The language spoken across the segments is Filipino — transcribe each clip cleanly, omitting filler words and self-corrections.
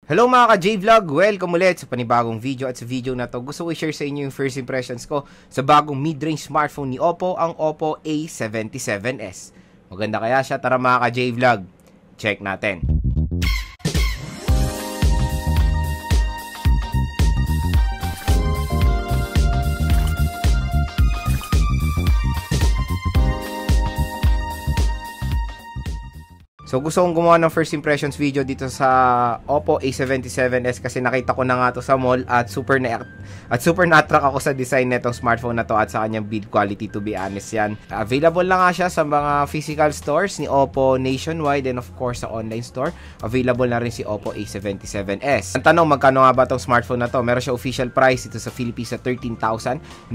Hello mga ka-J-Vlog! Welcome ulit sa panibagong video at sa video na to gusto ko i-share sa inyo yung first impressions ko sa bagong mid-range smartphone ni Oppo, ang Oppo A77s. Maganda kaya siya? Tara mga ka-J-Vlog, check natin. So gusto kong gumawa ng first impressions video dito sa Oppo A77s kasi nakita ko na nga to sa mall at super na-attract ako sa design nitong smartphone na to at sa kanyang build quality, to be honest yan. Available lang nga siya sa mga physical stores ni Oppo nationwide and of course sa online store. Available na rin si Oppo A77s. Ang tanong, magkano nga ba tong smartphone na to? Meron siya official price dito sa Philippines sa 13,999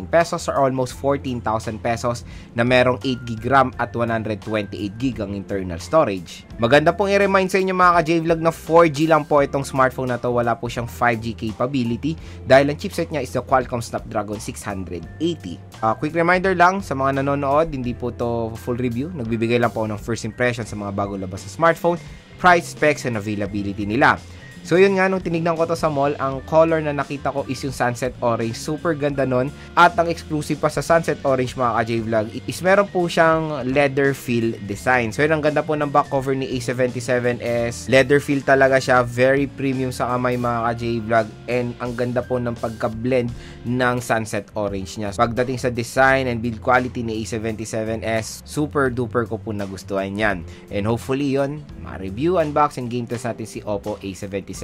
pesos or almost 14,000 pesos na merong 8GB RAM at 128GB ang internal storage. Maganda pong i-remind sa inyo mga ka-J-Vlog na 4G lang po itong smartphone na to. Wala po siyang 5G capability dahil ang chipset niya is the Qualcomm Snapdragon 680. Quick reminder lang sa mga nanonood, hindi po to full review. Nagbibigay lang po ng first impression sa mga bagong labas sa smartphone, price, specs, and availability nila. So yun nga, nung tinignan ko to sa mall, ang color na nakita ko is yung sunset orange. Super ganda nun. At ang exclusive pa sa sunset orange mga ka-J-Vlog is meron po siyang leather feel design. So yun, ang ganda po ng back cover ni A77s. Leather feel talaga siya. Very premium sa kamay mga ka-J-Vlog. And ang ganda po ng pagka-blend ng sunset orange niya. Pagdating sa design and build quality ni A77s, super duper ko po nagustuhan yan. And hopefully yun, ma-review, unbox, and game test natin si Oppo A77s.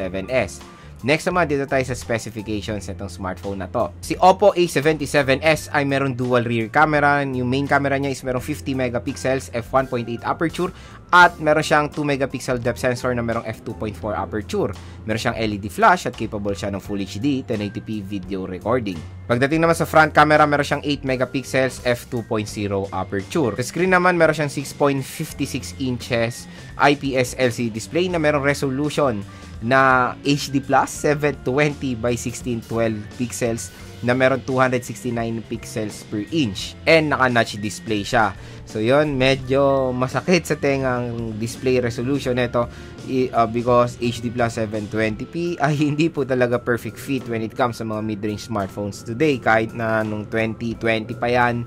Next naman, dito tayo sa specifications nitong smartphone na to. Si Oppo A77s ay meron dual rear camera. Yung main camera niya is meron 50 megapixels f1.8 aperture at meron siyang 2 megapixel depth sensor na merong f2.4 aperture. Meron siyang LED flash at capable siya ng Full HD 1080p video recording. Pagdating naman sa front camera, meron siyang 8 megapixels f2.0 aperture. Sa screen naman, meron siyang 6.56 inches IPS LCD display na merong resolution na HD Plus 720 by 1612 pixels na meron 269 pixels per inch and naka-notch display siya. So yun, medyo masakit sa tengang display resolution nito because HD Plus 720p ay hindi po talaga perfect fit when it comes sa mga mid-range smartphones today. Kahit na nung 2020 pa yan,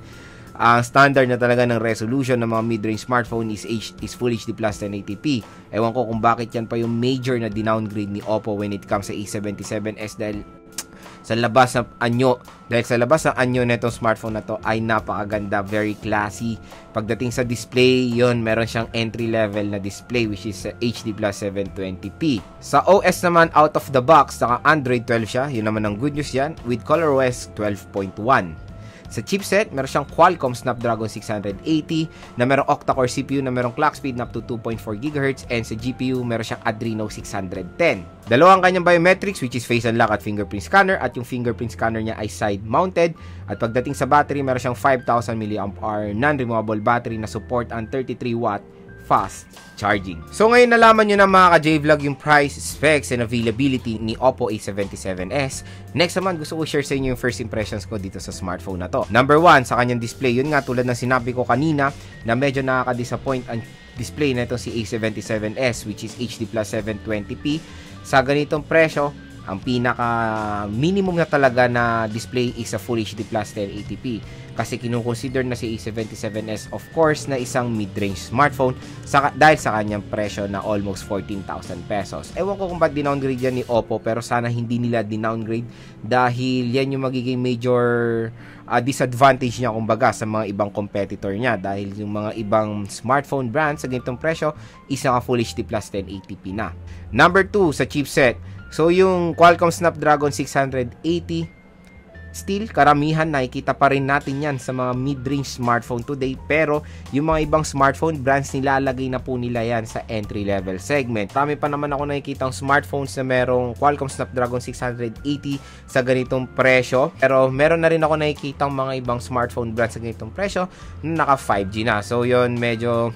ang standard na talaga ng resolution ng mga mid-range smartphone is Full HD Plus 1080p. Ewan ko kung bakit yan pa yung major na dinowngrade ni Oppo when it comes sa A77s dahil sa labas ng anyo netong smartphone na to ay napakaganda, very classy. Pagdating sa display, yon meron siyang entry level na display which is HD Plus 720p. Sa OS naman, out of the box, naka Android 12 siya. Yun naman ang good news yan with ColorOS 12.1. Sa chipset, meron siyang Qualcomm Snapdragon 680 na merong octa-core CPU na merong clock speed na up to 2.4 GHz and sa GPU, meron siyang Adreno 610. Dalawang kanyang biometrics which is face unlock at fingerprint scanner at yung fingerprint scanner niya ay side-mounted. At pagdating sa battery, meron siyang 5,000 mAh non-removable battery na support ang 33-watt fast charging. So ngayon nalaman nyo na mga ka-J-Vlog yung price, specs, and availability ni Oppo A77s. Next naman, gusto ko share sa inyo yung first impressions ko dito sa smartphone na to. Number 1, sa kanyang display. Yun nga, tulad ng sinabi ko kanina na medyo nakaka-disappoint ang display na ito si A77s which is HD Plus 720p. Sa ganitong presyo, ang pinaka minimum na talaga na display is a Full HD Plus 1080p kasi kinukonsider na si A77s of course na isang mid-range smartphone dahil sa kanyang presyo na almost 14,000 pesos. Ewan ko kung ba't dinowngrade yan ni Oppo, pero sana hindi nila dinowngrade dahil yan yung magiging major disadvantage niya kumbaga sa mga ibang competitor niya dahil yung mga ibang smartphone brands sa ganitong presyo is nga Full HD Plus 1080p na. Number 2, sa chipset. So yung Qualcomm Snapdragon 680, still karamihan nakikita pa rin natin yan sa mga mid-range smartphone today, pero yung mga ibang smartphone brands nilalagay na po nila yan sa entry-level segment. Marami pa naman ako nakikita ang smartphones na merong Qualcomm Snapdragon 680 sa ganitong presyo, pero meron na rin ako nakikita ang mga ibang smartphone brands sa ganitong presyo na naka 5G na. So yun, medyo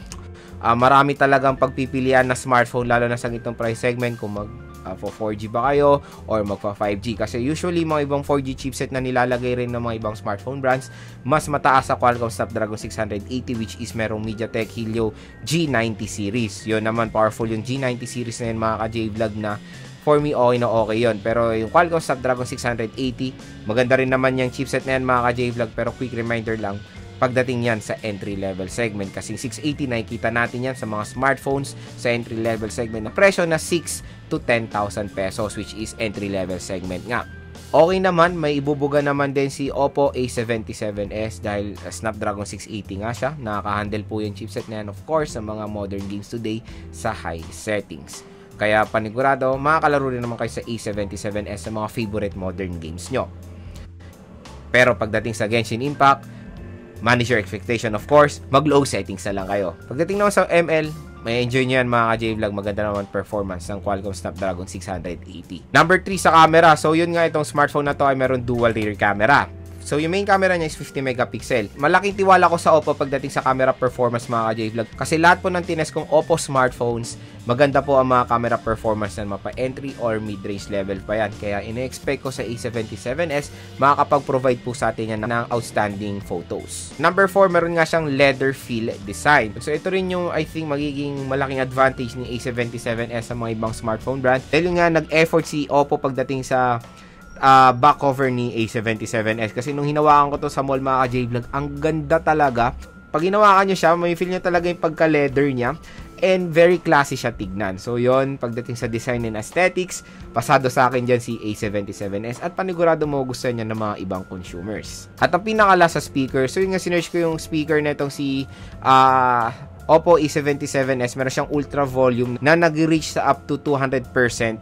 Marami talagang pagpipilian na smartphone lalo na sa gitong price segment kung mag 4G ba kayo or magpa 5G, kasi usually mga ibang 4G chipset na nilalagay rin ng mga ibang smartphone brands mas mataas sa Qualcomm Snapdragon 680, which is merong MediaTek Helio G90 series. Yun naman, powerful yung G90 series na yun mga ka-J-Vlog, na for me okay na okay yun. Pero yung Qualcomm Snapdragon 680, maganda rin naman yung chipset na yan mga ka-J-Vlog, pero quick reminder lang, pagdating yan sa entry-level segment. Kasi 680 nakikita natin yan sa mga smartphones sa entry-level segment na presyo na 6 to 10,000 pesos, which is entry-level segment nga. Okay naman, may ibubuga naman din si Oppo A77s dahil Snapdragon 680 nga siya. Nakaka-handle po yung chipset na yan, of course, sa mga modern games today sa high settings. Kaya panigurado, makakalaro rin naman kayo sa A77s sa mga favorite modern games nyo. Pero pagdating sa Genshin Impact, manage your expectation, of course, mag-low settings na lang kayo. Pagdating naman sa ML, may enjoy nyo yan mga ka-J-Vlog, maganda naman performance ng Qualcomm Snapdragon 680. Number 3 sa camera. So yun nga, itong smartphone na to ay meron dual rear camera. So yung main camera niya is 50 megapixel. Malaking tiwala ko sa Oppo pagdating sa camera performance mga ka-J-Vlog, kasi lahat po ng tinest kong Oppo smartphones, maganda po ang mga camera performance na mapa entry or mid-range level pa yan. Kaya ine-expect ko sa A77s makakapag-provide po sa atin yan ng outstanding photos. Number 4, meron nga siyang leather feel design. So ito rin yung I think magiging malaking advantage ni A77s sa mga ibang smartphone brand. Dahil nga nag-effort si Oppo pagdating sa back cover ni A77s, kasi nung hinawakan ko to sa mall mga ka-J-Vlog, ang ganda talaga. Pag hinawakan nyo siya, may feel nyo talaga yung pagka-leather niya, and very classy siya tignan. So yon, pagdating sa design and aesthetics, pasado sa akin dyan si A77s, at panigurado mo gusto niya ng mga ibang consumers. At ang pinakala sa speaker, so yung nga sinerch ko yung speaker na itong si Oppo A77s, meron siyang ultra volume na nag-reach sa up to 200%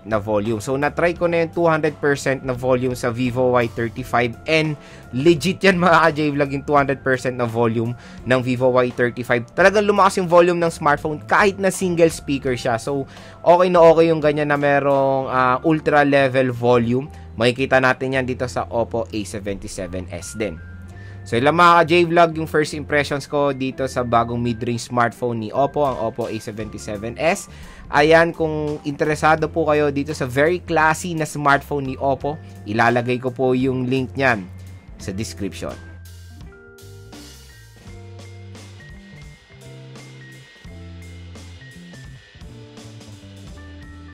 na volume. So na-try ko na yung 200% na volume sa Vivo Y35, and legit yan mga ka-J-Vlog, yung 200% na volume ng Vivo Y35. Talagang lumakas yung volume ng smartphone kahit na single speaker siya. So okay na okay yung ganyan na merong ultra level volume. Makikita natin yan dito sa Oppo A77s din. So ilang mga ka-J-Vlog, yung first impressions ko dito sa bagong mid-range smartphone ni Oppo, ang Oppo A77s. Ayan, kung interesado po kayo dito sa very classy na smartphone ni Oppo, ilalagay ko po yung link niyan sa description.